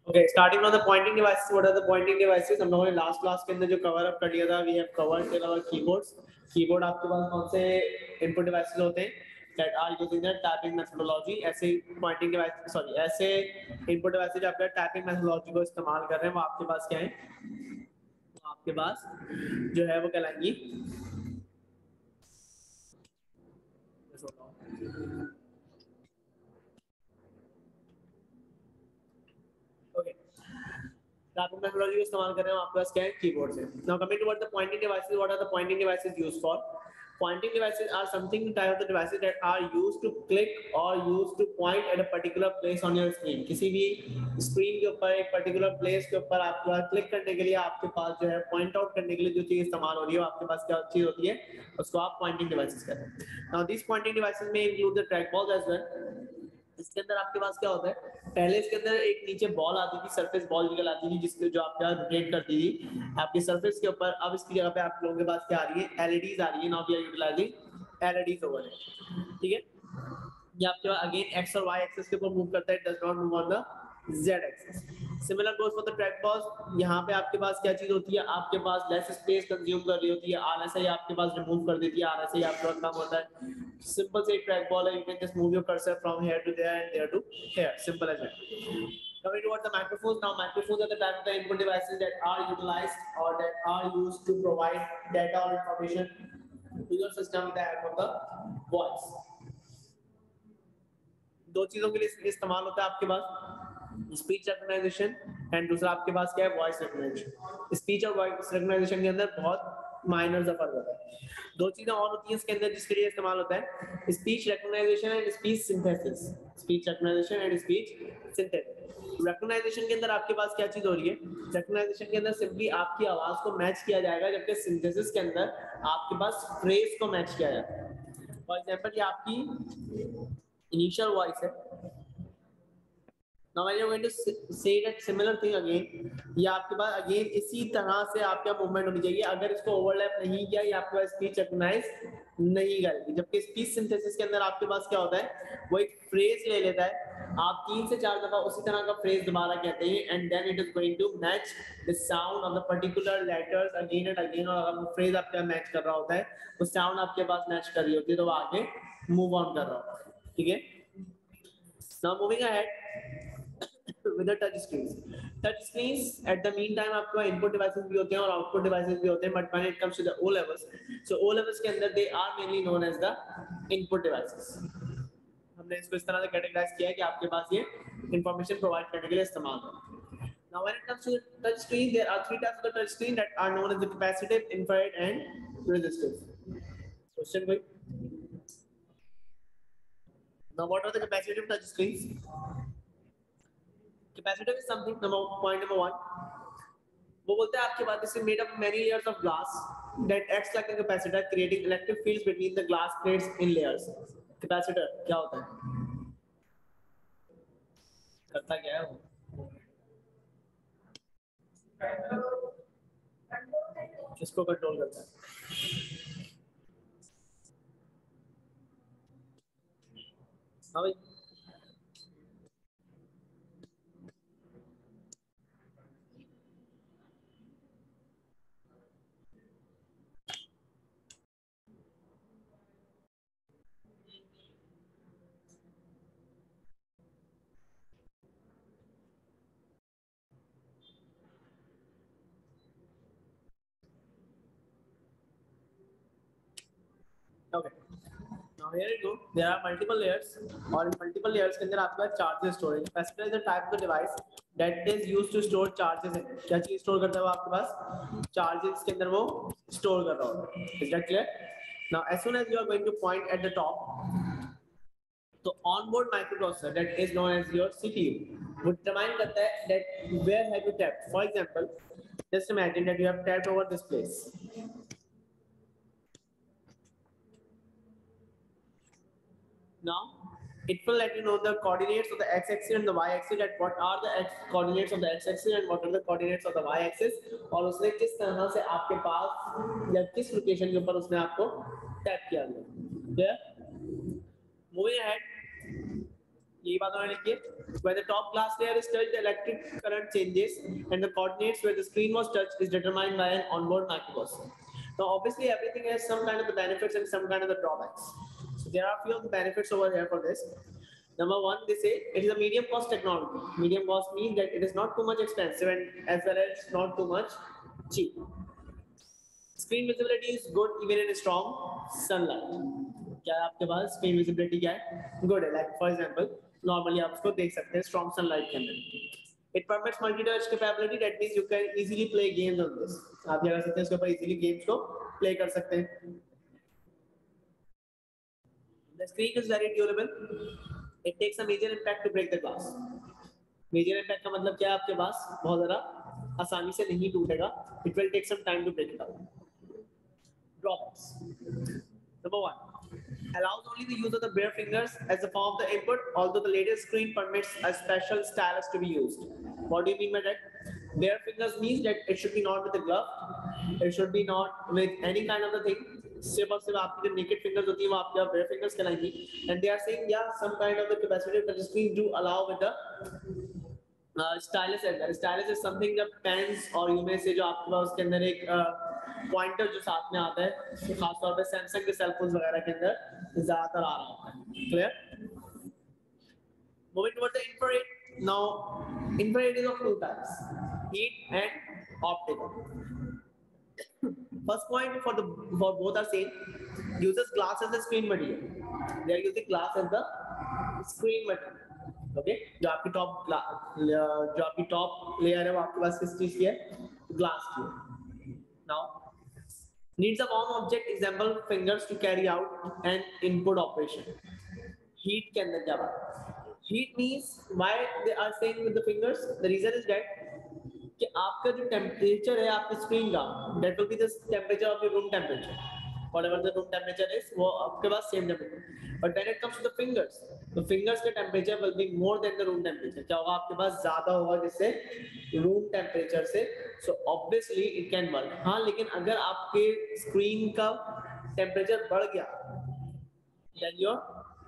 Okay, starting from the pointing devices. What are the pointing devices? हम लोगों ने last class के अंदर जो कवर अप कर लिया था, we have covered till our keyboards. Keyboard आपके पास कौन से इनपुट डिवाइसेस होते हैं that are using the tapping methodology. ऐसे pointing device, sorry, ऐसे इनपुट डिवाइसेस जो आपका tapping methodology को इस्तेमाल कर रहे हैं, वो आपके पास क्या है? वो आपके पास जो है वो कहलाएंगी tapping methodology को इस्तेमाल कर रहे हैं, आपके पास क्या है? कीबोर्ड से. Now coming to what the pointing devices, what are the pointing devices used for? Pointing devices are something type of the devices that are used to click or used to point at a particular place on your screen. किसी भी screen के ऊपर एक particular place के ऊपर आपके पास click करने के लिए आपके पास जो है पॉइंट आउट करने के लिए जो चीज इस्तेमाल हो रही है, आपके पास क्या चीज होती है, उसको आप पॉइंटिंग डिवाइसेस कहते हैं. Now these pointing devices may include the trackballs as well. इसके अंदर आपके पास क्या होता है? पहले इसके अंदर एक नीचे बॉल आती थी, सरफेस बॉल निकल आती थी, जिसके जो आपका रोटेट करती थी आपकी सरफेस के ऊपर. अब इसकी जगह पे आप लोगों के पास क्या आ रही है? एलईडीज आ रही है. Now we are utilising LEDs over है. ठीक है, ये आपके पास अगेन एक्स और वाई एक्सिस के ऊपर मूव करता है, does not move on the Z axis. Similar goes for the track balls. यहाँ पे आपके पास क्या चीज होती है? आपके पास लेस स्पेस कंज्यूम कर रही होती है, RSI आपके पास रिमूव कर देती है, RSI आपका कम होता है. सिंपल से ट्रैक बॉल है, you can just move your cursor from here to there and there to here, simple as that. Coming towards the microphones, now microphones are the type of the input devices that are utilized or that are used to provide data or information to your system with the help of the voice. दो चीजों के लिए इस्तेमाल होता है आपके पास, speech recognition and दूसरा आपके पास क्या है? Voice recognition. स्पीच और वॉइस रिकॉग्नाइजेशन के अंदर बहुत माइनर सा फर्क होता है. दो चीजें और होती हैं इसके अंदर जिसके लिए इस्तेमाल होता है, speech recognition and speech synthesis. Speech recognition and speech synthesis. Recognition के अंदर आपके पास क्या चीज हो रही है? रिकॉग्नाइजेशन के अंदर सिंपली आपकी आवाज को मैच किया जाएगा, जबकि सिंथेसिस के अंदर आपके पास फ्रेज को मैच किया जाएगा. फॉर एग्जांपल ये आपकी initial voice है. Now when you're going to say that similar thing again, ये आपके पास again इसी तरह से आपका मूवमेंट होनी चाहिए. अगर इसको ओवरलैप नहीं किया, ये आपके पास स्पीच रिकॉग्नाइज नहीं करेगी. जबकि स्पीच सिंथेसिस के अंदर आपके पास क्या होता है? वो एक फ्रेज ले लेता है, आप 3 से 4 दफा उसी तरह का फ्रेज दोबारा कहते हैं and then it is going to match the sound of the particular letters again and again. और अगर वो फ्रेज आपका मैच कर रहा होता है, वो साउंड आपके पास मैच कर रही होती है, तो वो आगे मूव ऑन कर रहा होता है. ठीक है, now moving ahead with the touch screens. Touch screens at the meantime आपके पास input devices भी होते हैं और output devices भी होते हैं, but when it comes to the O levels, so O levels के अंदर they are mainly known as the input devices. हमने इसको इस तरह से कैटेगराइज किया है कि आपके पास ये इंफॉर्मेशन प्रोवाइड करने के लिए इस्तेमाल होता है. Now when it comes to the touch screen, there are 3 types of the touch screen that are known as the capacitive, infrared and resistive. Question भाई. Now what are the capacitive touch screens? Capacitive is something, point number 1. वो बोलते हैं आपके पास is made up of many layers of glass that acts like a capacitor, creating electric fields between the glass plates in layers. Capacitor क्या होता है? करता क्या है वो? किसको कंट्रोल करता है? हाँ भाई. Okay. Now here you go. There are multiple layers, और multiple layers के अंदर आपका charges store है. Capacitor is the type of the device that is used to store charges in. क्या चीज store करता है वो आपके पास? Charges के अंदर वो store कर रहा होता है. Is that clear? Now as soon as you are going to point at the top, तो onboard microprocessor that is known as your CPU would determine करता है that where have you tapped. For example, just imagine that you have tapped over this place. Now it will let you know the coordinates of the x-axis and the y-axis, that what are the coordinates of the x-axis and what are the coordinates of the y-axis, और उसने किस तरह से आपके पास या किस location के ऊपर उसने आपको टैप किया है. Moving ahead, यही बात उन्होंने लिखी है. When the top glass layer is touched, the electric current changes, and the coordinates where the screen was touched is determined by an onboard microprocessor. Now, obviously, everything has some kind of the benefits and some kind of the drawbacks. So there are a few of the benefits over here for this. Number one, they say it is a medium cost technology. Medium cost means that it is not too much expensive and as well as not too much cheap. Screen visibility is good even in strong sunlight. क्या है आपके पास screen visibility क्या है? Good है. Like for example normally आप उसको देख सकते हैं स्ट्रॉन्ग सनलाइट के अंदर. It permits multi touch capability, that means you can easily play games on this. आप क्या कर सकते हैं इसके ऊपर इजीली गेम्स को प्ले कर सकते हैं. The screen is very durable. It takes a major impact to break the glass. Major impact का मतलब क्या है आपके पास? बहुत ज़्यादा आसानी से नहीं टूटेगा. It will take some time to break it down. Drawbacks. Number one, allows only the use of the bare fingers as a form of the input, although the latest screen permits a special stylus to be used. What do you mean by that? Bare fingers means that it should be not with a glove, it should be not with any kind of the thing. सिर्फ और सिर्फ आपकी जो naked fingers होती हैं वो आपके bare fingers कहलाएंगी. And they are saying yeah, some kind of the capacitive touch screen do allow with the stylus as well. Stylus is something the pens और you may say जो आपके पास उसके अंदर एक पॉइंटर जो साथ में आता है, खासतौर पे सैमसंग के सेलफोन्स वगैरह के अंदर ज्यादातर आ रहा होता है. Clear? Moving towards the infrared. Now, infrared is of two types: heat and optical. First point for both are same. Uses glass as the screen material. They are using glass as the screen material. Okay, जो आपकी top layer है वो आपके पास किस चीज की है? Glass की है. Now, needs a warm object, example fingers, to carry out an input operation. Heat के अंदर क्या बात? Heat means why they are saying with the fingers? The reason is that कि आपका जो टेम्परेचर है आपकी स्क्रीन का, that will be the temperature of your room temperature. Whatever the room temperature is, वो आपके पास same temperature. But when it comes to the fingers, the fingers का temperature will be more than the room temperature. क्या होगा? आपके पास ज़्यादा होगा जिससे room temperature से. So obviously it can work. हाँ, लेकिन अगर आपके स्क्रीन का temperature बढ़ गया, then your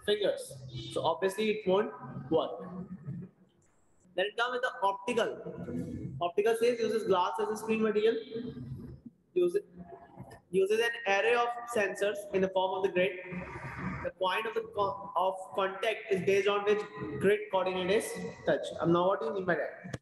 fingers. So obviously it won't work. Then it comes with the optical. Optical says uses glass as a screen material. Uses an array of sensors in the form of the grid. The point of contact is based on which grid coordinate is touched. Now what do you mean by that?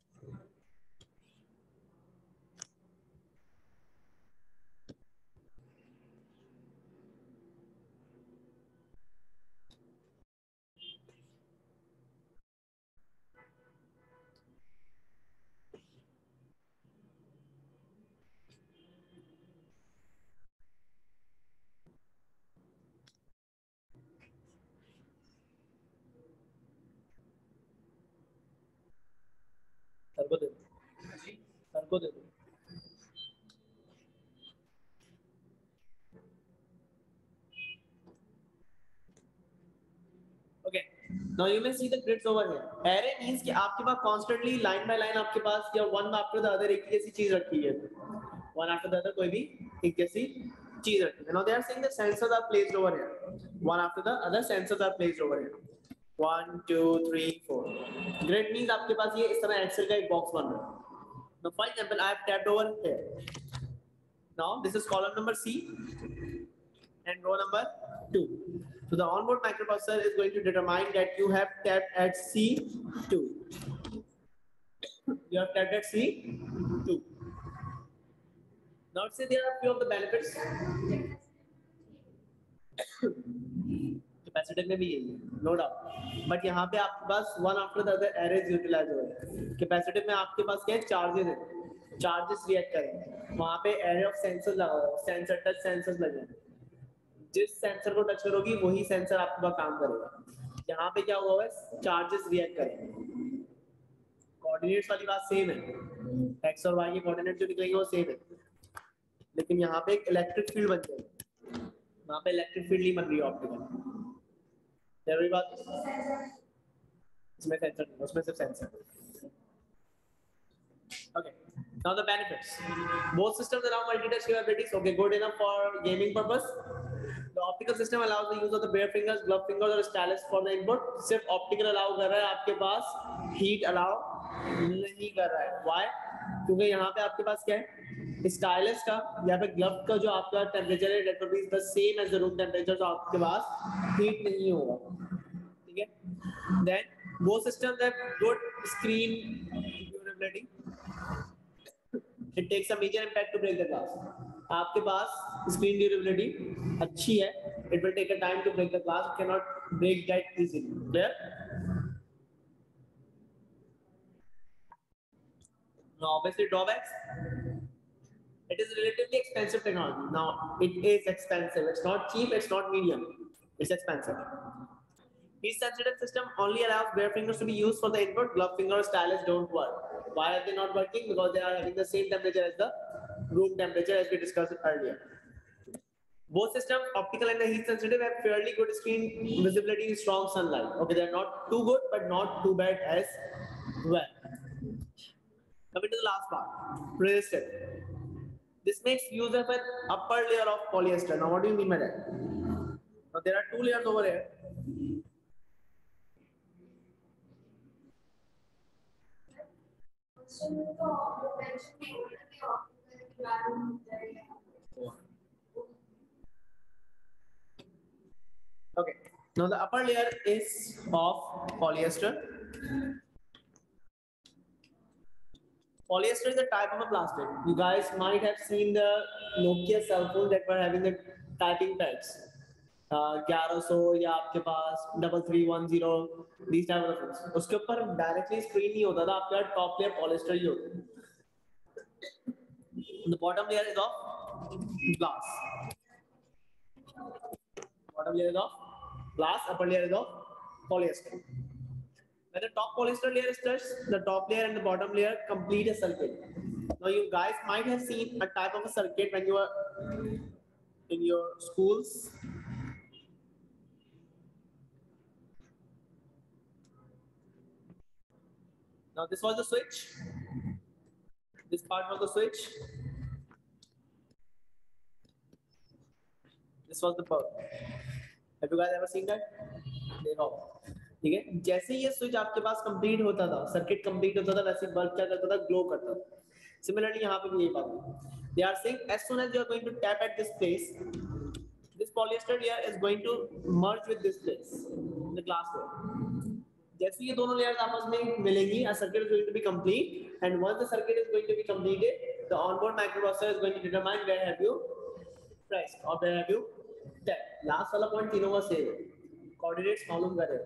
Sir को दे दो. Okay. Now you may see the grids over here. Array means कि आपके पास constantly line by line आपके पास या one after the other एक जैसी चीज रखी है. One after the other कोई भी एक जैसी चीज रखी है. Now they are saying the sensors are placed over here. One after the other sensors are placed over here. 1, 2, 3, 4. Grid means आपके पास ये इस तरह Excel का एक box बन रहा है. Now for example, I have tapped over here. Now this is column number C and row number 2. So the onboard microprocessor is going to determine that you have tapped at C2. You have tapped at C2. Now say there are few of the benefits. Capacitive में भी यही है, no doubt. But यहाँ पे आपके पास one after the other arrays utilise हो रहे हैं. कैपेसिटिव में आपके पास क्या है? चार्जेस है, चार्जेस रिएक्ट करेंगे. वहाँ पे एरे ऑफ सेंसर लगा हुआ है, सेंसर टच सेंसर्स लगे हैं. जिस सेंसर को टच करोगी वही सेंसर आपके पास काम करेगा. यहाँ पे क्या हुआ है? चार्जेस रिएक्ट करेंगे. कोऑर्डिनेट्स वाली बात सेम है, एक्स और वाई के कोऑर्डिनेट जो निकलेंगे वो सेम है, लेकिन यहाँ पे एक इलेक्ट्रिक फील्ड बन जाएगी. वहाँ पे इलेक्ट्रिक फील्ड नहीं बन रही है ऑप्टिकल. जरूरी बात, इसमें सेंसर नहीं, उसमें सिर्फ sensor. Okay. Now the benefits. Both systems allow multi-touch capabilities. Okay, good enough for gaming purpose. The optical system allows the use of the bare fingers, glove fingers और stylus for the input. सिर्फ optical allow कर रहा है, आपके पास heat allow नहीं कर रहा है. Why? क्योंकि यहाँ पे आपके पास क्या है? Stylus का या फिर glove का जो आपका temperature है, that will be the same as the room temperature, तो आपके पास heat नहीं होगा. ठीक है? Then both systems have good screen durability. It takes a major impact to break the glass. आपके पास screen durability अच्छी है. It will take a time to break the glass. It cannot break that easily. Clear? Now, obviously drawbacks. It is relatively expensive technology. Now, it is expensive. It's not cheap. It's not medium. It's expensive. Heat sensitive system only allows bare fingers to be used for the input. Glove finger or stylus don't work. Why are they not working? Because they are having the same temperature as the room temperature, as we discussed earlier. Both systems, optical and the heat sensitive, have fairly good screen visibility in strong sunlight. Okay, they're not too good, but not too bad as well. Coming to the last part, resistive. This makes use of an upper layer of polyester. Now, what do you mean by that? Now, there are two layers over here. Okay. Now the upper layer is of polyester. Polyester is a type of a plastic. You guys might have seen the Nokia cell phone that were having the typing pads. 1100 या आपके पास 3310 these type of phones. उसके ऊपर directly screen नहीं होता था, आपका top layer polyester ही होता. The bottom layer is of glass. Bottom layer is of glass, upper layer is of polyester. When the top polyester layer is touched, the top layer and the bottom layer complete a circuit. Now you guys might have seen a type of a circuit when you are in your schools. Now this was the switch. This part was the switch. This was the bulb. Have you guys ever seen that? देखो, ठीक है. जैसे ये switch आपके पास complete होता था, circuit complete होता था, वैसे बल्ब क्या करता था? ग्लो करता था. Similarly, यहाँ पे भी यही बात है. They are saying as soon as you are going to tap at this place, this polyester layer is going to merge with this place, the glass layer. जैसे ये दोनों layers आपस में मिलेंगी, a circuit is going to be complete, and once the circuit is going to be completed, the onboard microprocessor is going to determine where have you pressed or where have you tapped. Last वाला point तीनों का same है. Coordinates मालूम करे,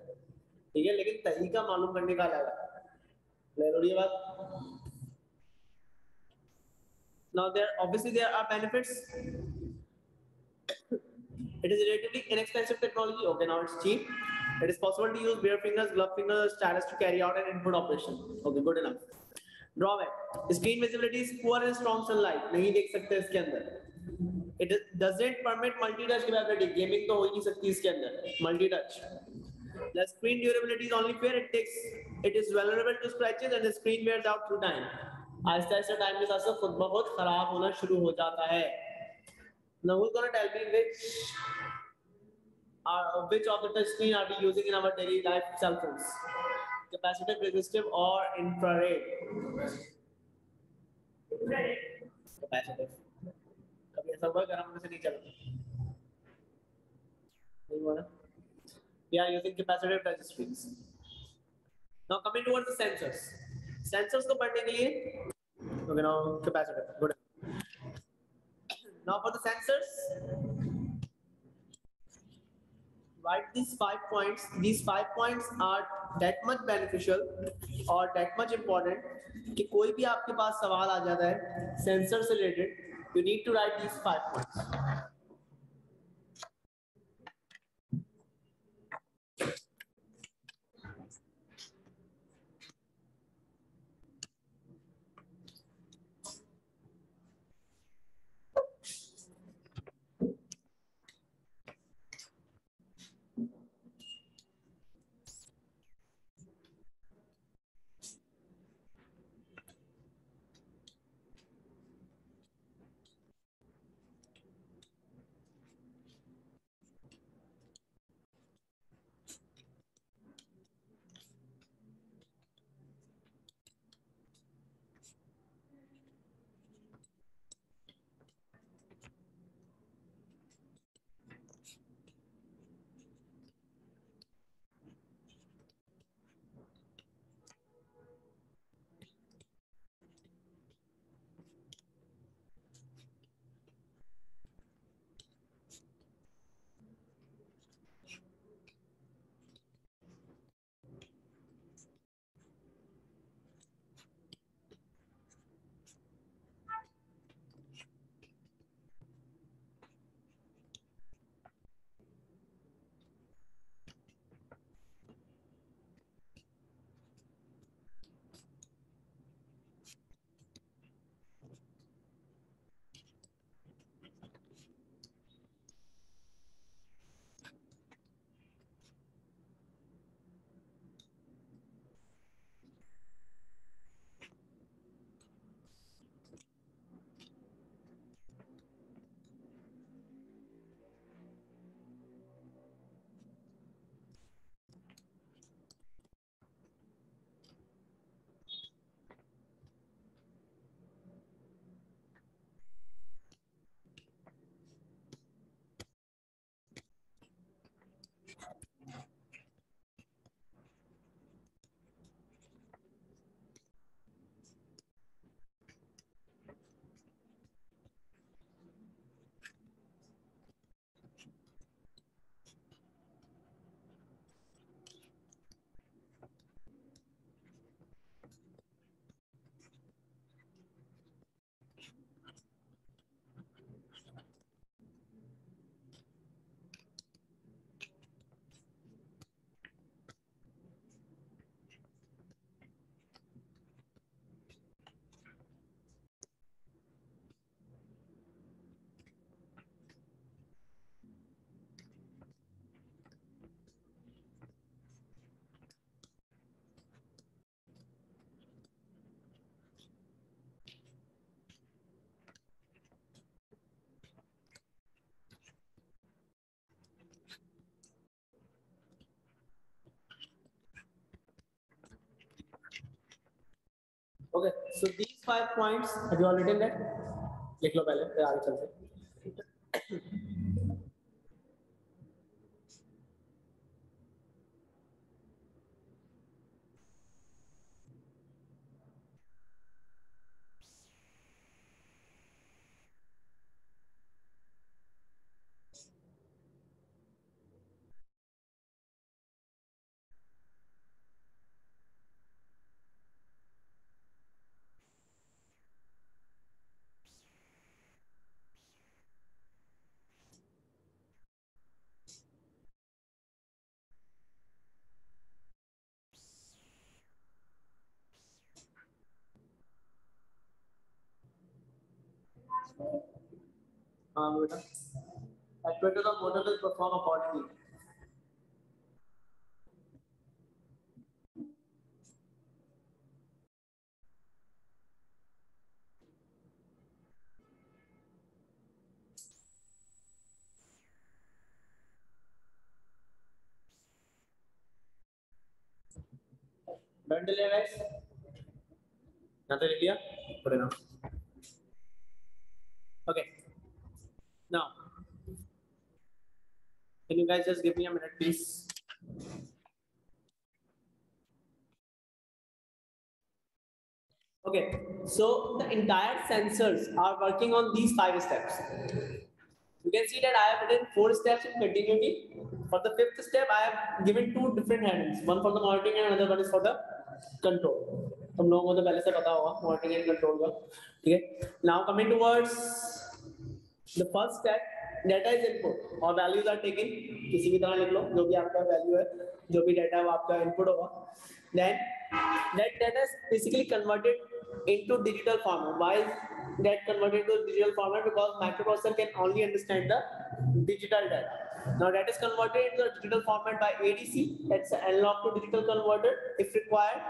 ठीक है, लेकिन तरीका मालूम करने का अलग है. क्लियर हो रही है बात? Now there obviously there are benefits. It is relatively inexpensive technology. Okay, now it's cheap. It is possible to use bare fingers, glove fingers, stylus to carry out an input operation. Okay, good enough. Drawback: screen visibility is poor in strong sunlight. नहीं देख सकते इसके अंदर. It doesn't permit multi-touch capability. Gaming तो हो ही नहीं सकती इसके अंदर. Multi-touch. The screen durability is only fair. It is vulnerable to scratches and the screen wears out through time. Aahista Aahista time के साथ साथ खुद ब खुद खराब होना शुरू हो जाता है. Now who's gonna tell me which of the touch screen are we using in our daily life cell phones? Capacitive, resistive, or infrared? Capacitive. कभी ऐसा हुआ गर्म होने से नहीं चलता? नहीं हुआ ना? We are using capacitive touch screens. Now coming towards the sensors. Sensors को पढ़ने के लिए, okay, now capacitive. Good. Now for the sensors, write these 5 points. These 5 points are that much beneficial or that much important कि कोई भी आपके पास सवाल आ जाता है सेंसर से related, you need to write these 5 points. Okay, so these 5 points, have you all written that? लिख लो पहले, फिर आगे चलते हैं. बेटा, actuator the motor will perform accordingly. Done delay guys? Nothing India? Good enough. Okay. Now, can you guys just give me a minute, please? Okay, so the entire sensors are working on these 5 steps. You can see that I have written 4 steps in continuity. For the 5th step, I have given 2 different headings. One for the monitoring and another one is for the control. तुम लोगों को तो पहले से पता होगा monitoring and control का, ठीक है? Now coming towards the first step, data is input और values are taken. किसी भी तरह लिख लो, जो भी आपका value है, जो भी data है वो आपका input होगा. Then that data is basically converted into digital format. Why is that converted to digital format? Because microprocessor can only understand the digital data. Now that is converted into the digital format by ADC. That's an analog to digital converter if required.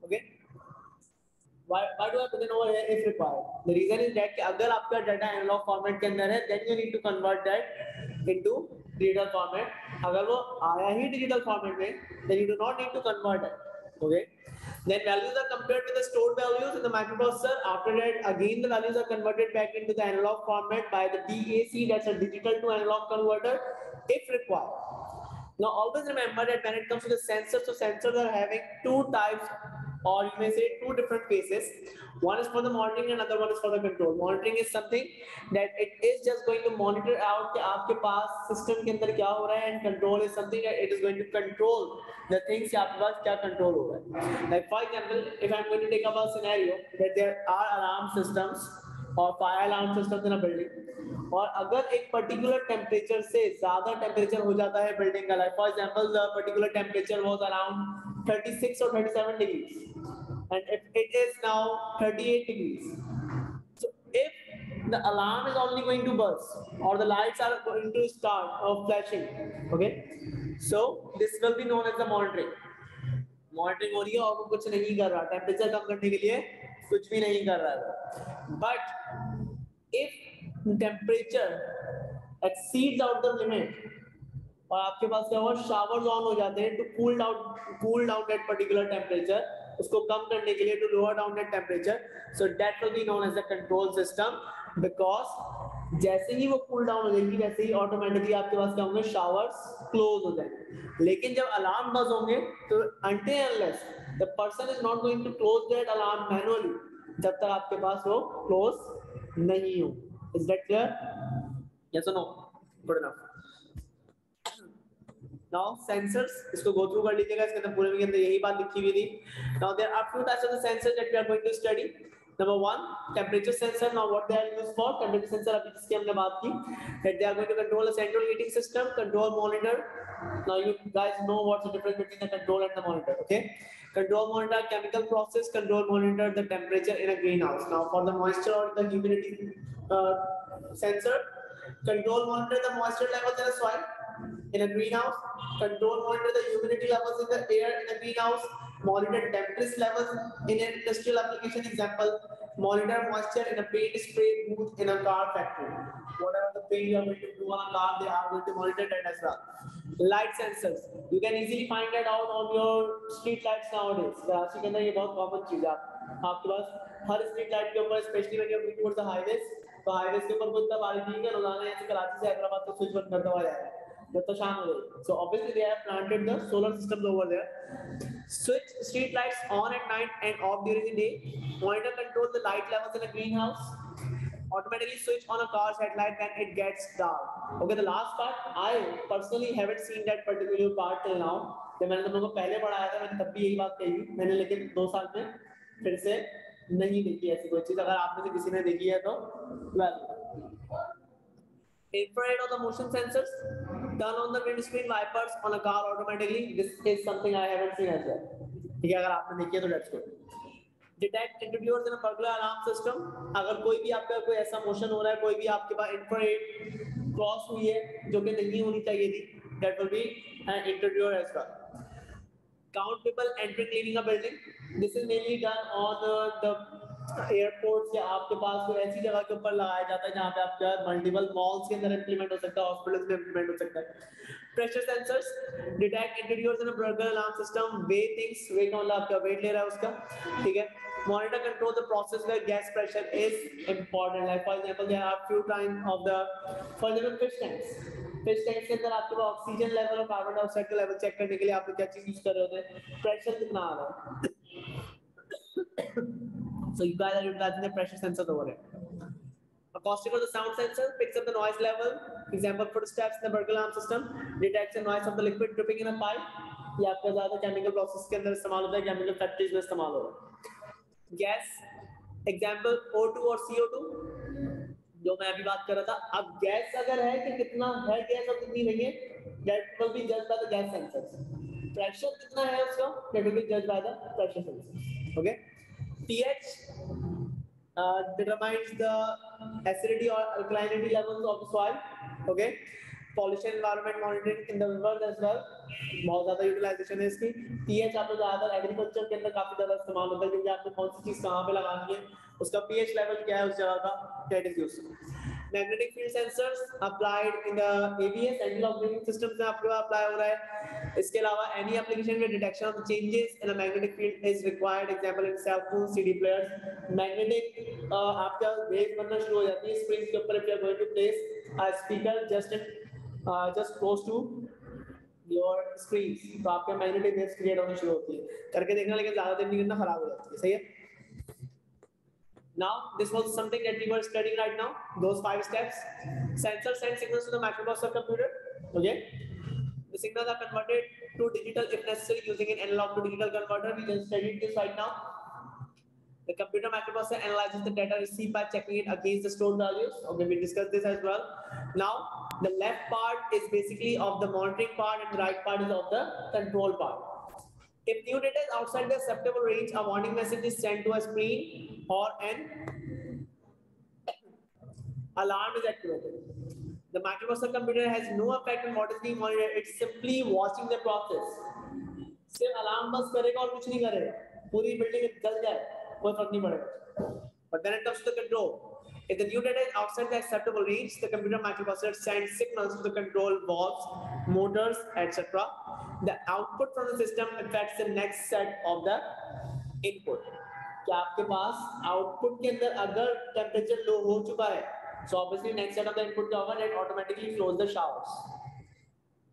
Okay. Why do I put it over here if required? The reason is that अगर आपका data analog format के अंदर है, then you need to convert that into digital format. अगर वो आया ही digital format में, then you do not need to convert it. Okay. Then values are compared with the stored values in the microprocessor. After that, again the values are converted back into the analog format by the DAC. That's a digital to analog converter, if required. Now always remember that when it comes to the sensors, so sensors are having 2 types, or you may say 2 different phases. One is for the monitoring and another one is for the control. Monitoring is something that it is just going to monitor out कि आपके पास system के अंदर क्या हो रहा है, and control is something that it is going to control the things कि आपके पास क्या control हो रहा है. Like for example, if I'm going to take up a scenario that there are alarm systems और fire alarm system in building, और अगर एक पर्टिकुलर टेम्परेचर से ज्यादा टेम्परेचर हो जाता है बिल्डिंग का, like for example the particular temperature was around 36 or 37 degrees and if it is now 38 degrees, so if the alarm is only going to burst or the lights are going to start of flashing, okay, so this will be known as the monitoring. Monitoring हो रही है और वो कुछ नहीं कर रहा, temperature कम करने के लिए कुछ भी नहीं कर रहा है. But if temperature exceeds out the limit और आपके पास क्या हुआ, शावर्स ऑन हो जाते हैं to cool down that particular temperature, उसको कम करने के लिए, to lower down that temperature, so that will be known as the control system. Because जैसे ही वो कूल डाउन हो जाएगी वैसे ही ऑटोमेटिकली आपके पास क्या होंगे, शावर्स क्लोज हो जाएंगे. लेकिन जब अलार्म बज होंगे तो until unless the person is not going to close that alarm manually, जब तक आपके पास वो क्लोज नहीं हो. Is that clear? Yes or no? Good enough. Now sensors, इसको go through कर लीजिएगा, इसके अंदर पूरे के अंदर यही बात लिखी हुई थी. Now there are few types of the sensors that we are going to study. Number 1, temperature sensor. Now what they are used for? Temperature sensor अभी जिसकी हमने बात की, that they are going to control a central heating system, control monitor. Now you guys know what's the difference between the control and the monitor, okay? Control monitor, chemical process, control monitor, the temperature in a greenhouse. Now for the moisture or the humidity sensor, control monitor the moisture levels in a soil. In a greenhouse, control monitor the humidity levels in the air in a greenhouse. Monitor temperature levels in an industrial application. Example, monitor moisture in a paint spray booth in a car factory. Whatever the paint you are going to do on a car, they are going to monitor that as well. Light sensors, you can easily find that out on your street lights nowadays. Karachi के अंदर ये बहुत common चीज है. आपके पास हर street light के ऊपर, specially when you are going towards the highways, तो हाईवेज के ऊपर कोई बारिश नहीं है, रोजाना यहाँ से कराची से हैदराबाद तक स्विच बंद करता हुआ जाएगा जब तक शाम हो जाए. So obviously they have planted the solar systems over there. Switch street lights on at night and off during the day. Monitor control the light levels in a greenhouse. Automatically switch on a car's headlight when it gets dark. Okay, the last part, I personally haven't seen that particular part till now. जब मैंने तुम लोगों को पहले पढ़ाया था मैंने तब भी यही बात कही थी मैंने, लेकिन 2 साल में फिर से नहीं देखी ऐसी कोई चीज. अगर आप में से किसी ने देखी है तो infrared or the motion sensors, turn on the windscreen wipers on a car automatically. This is something I haven't seen as well. ठीक है, अगर आपने देखी है तो that's good. Detect intruders in a burglar alarm system. अगर कोई भी आपका कोई ऐसा मोशन हो रहा है, कोई भी आपके पास इंफ्रारेड क्रॉस हुई है जो कि नहीं होनी चाहिए थी, that will be an intruder as well. Count people entering leaving a building. This is mainly done on the airports या आपके पास कोई ऐसी जगह के ऊपर लगाया जाता है जहाँ पे आपके मल्टीपल मॉल्स के अंदर इंप्लीमेंट हो सकता है, हॉस्पिटल्स में इंप्लीमेंट हो सकता है. Pressure sensors detect intruders in a burglar alarm system. Weigh things, weight मतलब आपका वेट ले रहा है उसका, ठीक है. Monitor control the process where gas pressure is important. Like for example there are few time of the for example fish tanks के अंदर आपके पास ऑक्सीजन लेवल और कार्बन डाइऑक्साइड का लेवल चेक करने के लिए आप लोग क्या चीज यूज कर रहे होते हैं, प्रेशर कितना आ रहा है. So you guys are utilizing the pressure sensors over it. Acoustic or the sound sensor picks up the noise level. Example, footsteps in the burglar alarm system detects the noise of the liquid dripping in a pipe. ये आपका ज़्यादा chemical process के अंदर इस्तेमाल होता है, chemical factories में इस्तेमाल होता है. Gas, example O2 और CO2, जो मैं अभी बात कर रहा था. अब गैस अगर है कि कितना है गैस और कितनी नहीं है, that will be judged by the gas sensors. Pressure कितना है उसका, that will be judged by the pressure sensors. Okay. pH determines the acidity or alkalinity levels of the soil. Okay. Pollution environment monitoring in the river as well. बहुत ज़्यादा utilisation है इसकी. pH आपको ज़्यादातर agriculture के अंदर काफी ज़्यादा इस्तेमाल होता है क्योंकि आपको कौन सी चीज़ कहाँ पे लगानी है, उसका pH लेवल क्या है उस जगह का, that is used. Magnetic field sensors applied in the ABS angle operating systems में आपके पास अप्लाई हो रहा है. इसके अलावा any application where detection of the changes in a magnetic field is required. Example in cell phones, CD players. Magnetic आपका waves बनना शुरू हो जाती है springs के ऊपर. If you are going to place a speaker just close to your screens, तो आपके magnetic waves create होनी शुरू होती है. करके देखना, लेकिन ज़्यादा देर नहीं करना, खराब हो जाती है. सही है. Now, this was something that we were studying right now. Those 5 steps. Sensor sends signals to the microprocessor computer. Okay. The signals are converted to digital if necessary using an analog to digital converter. We just studied this right now. The computer microprocessor analyzes the data received by checking it against the stored values. Okay, we discussed this as well. Now, the left part is basically of the monitoring part and the right part is of the control part. If new data is outside the acceptable range, a warning message is sent to a screen or an alarm is activated. The microprocessor computer has no effect on what is being monitored. It's simply watching the process. सिर्फ alarm बस करेगा और कुछ नहीं करेगा. पूरी building जल जाए कोई फर्क नहीं पड़ेगा. But then it comes to the control. If the new data is outside the acceptable range, the computer microprocessor sends signals to the control valves, motors, etc. The output from the system affects the next set of the input. क्या आपके पास output के अंदर अगर temperature low हो चुका है, so obviously next set of the input क्या होगा, it automatically close the showers.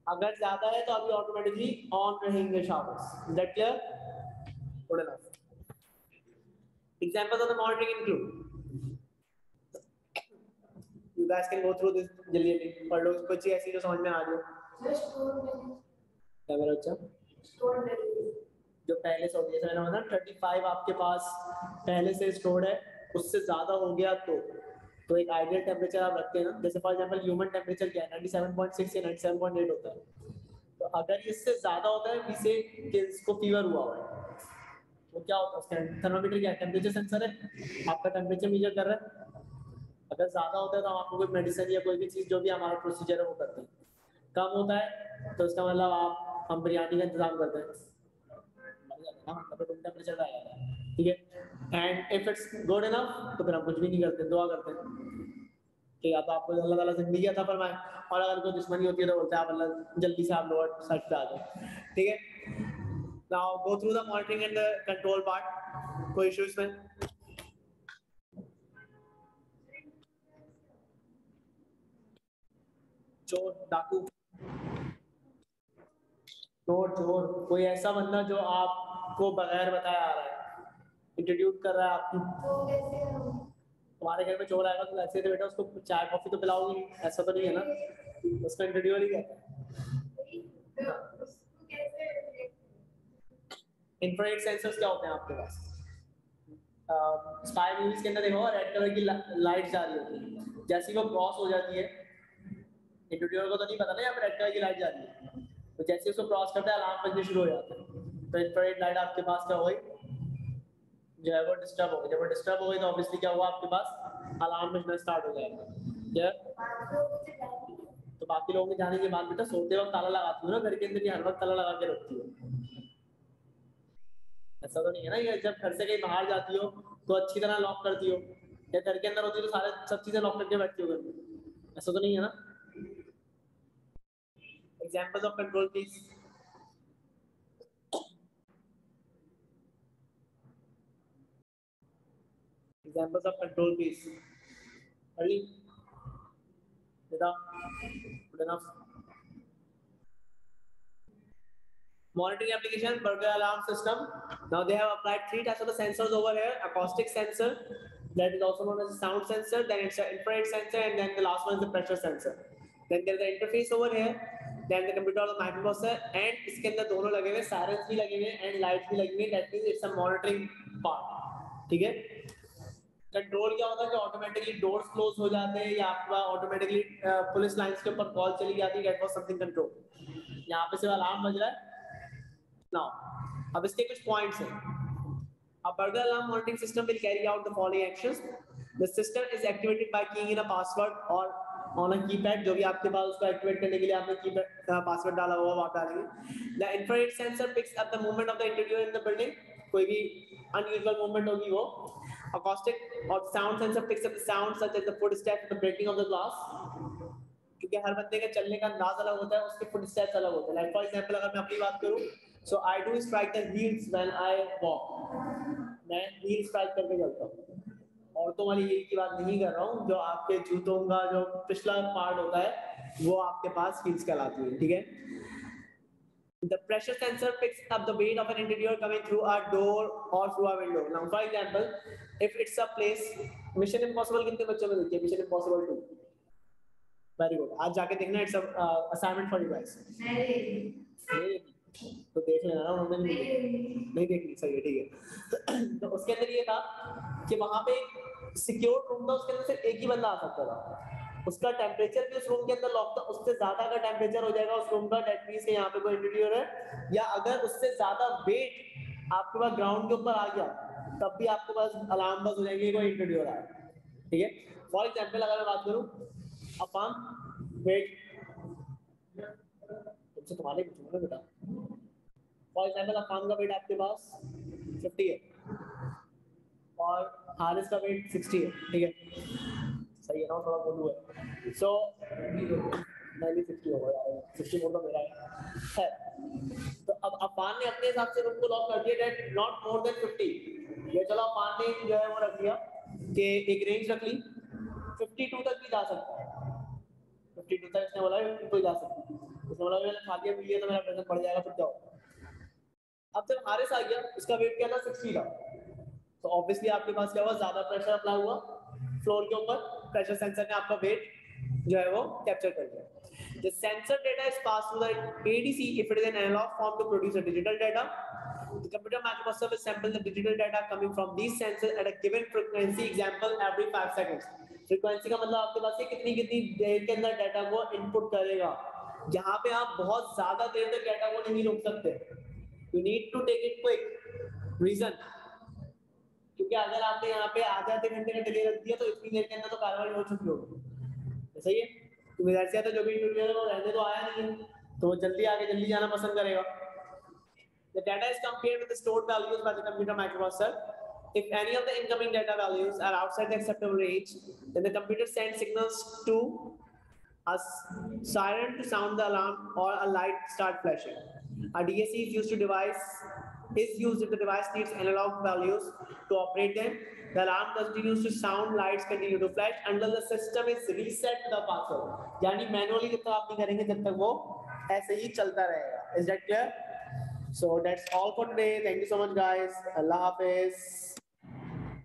अगर ज़्यादा है तो अभी automatically on रहेंगे showers. Is that clear? Good enough. Examples of the monitoring include. You guys can go through this जल्दी जल्दी पढ़ लो कुछ चीज़ ऐसी जो समझ में आ रही हो. क्या मेरा बच्चा? जो पहले से हो गया, मैंने बताया 35 आपके पास पहले से स्टोर्ड है, उससे ज़्यादा हो गया तो एक आइडियल टेम्परेचर आप रखते हैं ना. जैसे फॉर एग्जांपल ह्यूमन टेम्परेचर क्या है, 97.6 या 97.8 होता है. तो अगर इससे ज़्यादा होता है जिसे इसको फीवर हुआ है, तो क्या होता है उसका थर्मामीटर क्या है, टेम्परेचर सेंसर है, आपका टेम्परेचर मेजर कर रहा है. अगर ज़्यादा होता है तो हम आपको कोई मेडिसिन या कोई भी चीज़ जो भी हमारा प्रोसीजर है वो करते हैं. कम होता है तो इसका मतलब हम बिरयानी का इंतजाम करते हैं, मतलब रूम टेम्परेचर का आया है, ठीक है. And if it's good enough तो फिर हम कुछ भी नहीं करते, दुआ करते हैं कि या तो आपको अल्लाह ताला जिंदगी अता फरमाए, और अगर कोई दुश्मनी होती है तो बोलते हैं आप अल्लाह जल्दी से आप लोअर साइड पे आ जाओ, ठीक है. Now go through the monitoring and the control part. कोई इशू इसमें? चोर, डाकू, चोर, चोर, कोई ऐसा बंदा जो आपको बगैर बताया आ रहा है, इंट्रोड्यूस कर रहा है आपको। तुम्हारे घर में चोर आएगा तो ऐसे तो बेटा उसको चाय कॉफी तो पिलाओगी, ऐसा तो नहीं है ना, उसका इंट्रोड्यूस ही कहते हैं। इंफ्रारेड सेंसर्स क्या होते हैं आपके पास? स्पाई मूवीज के अंदर देखो रेड कलर की लाइट जा रही होती है, जैसी वो क्रॉस हो जाती है, इंट्रोड्यूसर को तो नहीं पता ना यहाँ पे रेड कलर की लाइट जा रही है, तो जैसे उसको क्रॉस करता है अलार्म बजने शुरू हो जाता है, तो इंफ्रारेड लाइट आपके पास क्या होगी, जो है वो डिस्टर्ब होगी। जब वो डिस्टर्ब होगी तो ऑब्वियसली क्या हुआ, आपके पास अलार्म बजना स्टार्ट हो जाएगा। तो बाकी लोगों के जाने के बाद बेटा सोते वक्त ताला लगाती हो ना घर के अंदर, हर वक्त ताला लगा के रखती हो, ऐसा तो नहीं है ना, ये जब घर से कहीं बाहर जाती हो तो अच्छी तरह लॉक करती हो, या घर के अंदर होती हो तो सारे सब चीजें लॉक करके बैठती हो घर में, ऐसा तो नहीं है ना। Examples of control please. Examples of control please. Early बेटा, good enough. Monitoring application, burglar alarm system. Now they have applied three types of the sensors over here: acoustic sensor, that is also known as a sound sensor, then it's an infrared sensor, and then the last one is the pressure sensor. Then there's the interface over here, then the computer or the microprocessor, and इसके अंदर दोनों लगे हुए, sirens भी लगे हुए and lights भी लगी हुई, that means it's a monitoring part, ठीक है। कंट्रोल क्या होता है कि ऑटोमेटिकली डोर्स क्लोज हो जाते हैं या आपका ऑटोमेटिकली पुलिस लाइंस के ऊपर कॉल चली जाती है, दैट वाज समथिंग कंट्रोल। यहाँ पे सिर्फ अलार्म बज रहा है। Now, अब इसके कुछ पॉइंट्स हैं। A burglar alarm monitoring system will carry out the following actions. The system is activated by keying in a password or on a keypad, जो भी आपके पास उसको एक्टिवेट करने के लिए आपने कीपैड पासवर्ड डाला होगा वो आप डालेंगे। The infrared sensor picks up the movement of the intruder in the building, कोई भी unusual movement होगी वो। Acoustic or sound sensor picks up the sound such as the footsteps, the breaking of the glass, क्योंकि हर बंदे के चलने का अंदाज अलग होता है, उसके फुटस्टेप्स अलग होते हैं। लाइक फॉर एग्जांपल अगर मैं अपनी बात करूं, so I do strike the heels when I walk, मैं हील स्ट्राइक करके चलता हूं। औरतों वाली हील की बात नहीं कर रहा हूं, जो आपके जूतों का जो पिछला पार्ट होता है वो आपके पास हील्स कहलाती है, ठीक है। The pressure sensor picks up the weight of an intruder coming through a door or through a window. Now, for example, if it's a place, Mission Impossible कितने बच्चों में देखी है? Mission Impossible 2, वेरी गुड, आज जाके देखना, it's assignment for you guys. नहीं तो देख लेना ना, उन्होंने नहीं देखनी, सही है, ठीक है। तो उसके अंदर ये था कि वहां पे सिक्योर रूम था, उसके अंदर सिर्फ एक ही बंदा आ सकता था, उसका टेम्परेचर भी उस रूम के अंदर लॉक था, उससे ज्यादा अगर टेम्परेचर हो जाएगा उस रूम का, दैट मींस कि यहाँ पे कोई इंट्रूडर है, या अगर उससे ज्यादा वेट आपके पास ग्राउंड के ऊपर आ गया तब भी आपके पास अलार्म बज हो जाएगी, कोई इंट्रूडर आया, ठीक है। फॉर एग्जांपल अगर मैं बात करूं, अपान वेट, तुमसे तुम्हारे पूछूंगा बेटा। फॉर एग्जांपल अपान का वेट आपके पास 50 है और हारिस का वेट 60 है, ठीक है, सही है ना, थोड़ा बोलू है, सो नहीं 60 होगा यार, 60 बोल तो मेरा है। तो अब अपान ने अपने हिसाब से रूम को लॉक कर दिया, दैट नॉट मोर देन 50, ये चलो अपान ने जो है वो रख दिया कि एक रेंज रख ली 52 तक भी जा सकता है, 52 तक इसने बोला कोई जा सकता है, उसने बोला मैंने खा लिया पी लिया तो मेरा प्रेशर बढ़ जाएगा, फिर क्या होगा। अब जब हारिस आ गया, इसका वेट क्या था 60 का, तो ऑब्वियसली आपके पास क्या हुआ, ज्यादा प्रेशर अप्लाई हुआ फ्लोर के ऊपर, प्रेशर सेंसर ने आपका वेट जो है वो कैप्चर कर लिया। The sensor data is passed through the ADC if it is an analog form to produce a digital data. The computer microprocessor will sample the digital data coming from these sensors at a given frequency, example every 5 seconds. Frequency का मतलब आपके पास कितनी कितनी देर के अंदर data को input करेगा, जहां पे आप बहुत ज्यादा देर तक डाटा को नहीं रोक सकते, you need to take it quick, reason क्योंकि अगर आपने यहाँ पे आधे आधे घंटे का डिले रख दिया तो इतनी देर के अंदर तो कार्रवाई हो चुकी होगी, सही है। तो वैसे तो जो भी इंटरव्यूअर वो रहने तो आया नहीं है, तो वो जल्दी आके जल्दी जाना पसंद करेगा। The data is compared with the stored values by the computer microprocessor. If any of the incoming data values are outside the acceptable range, then the computer sends signals to a siren to sound the alarm or a light start flashing. A DAC is used to device is used if the device needs analog values to operate them. The alarm continues to sound, lights continue to flash until the system is reset to the password. यानी manually जब तक आप नहीं करेंगे जब तक वो ऐसे ही चलता रहेगा. Is that clear? So that's all for today. Thank you so much, guys. Allah Hafiz.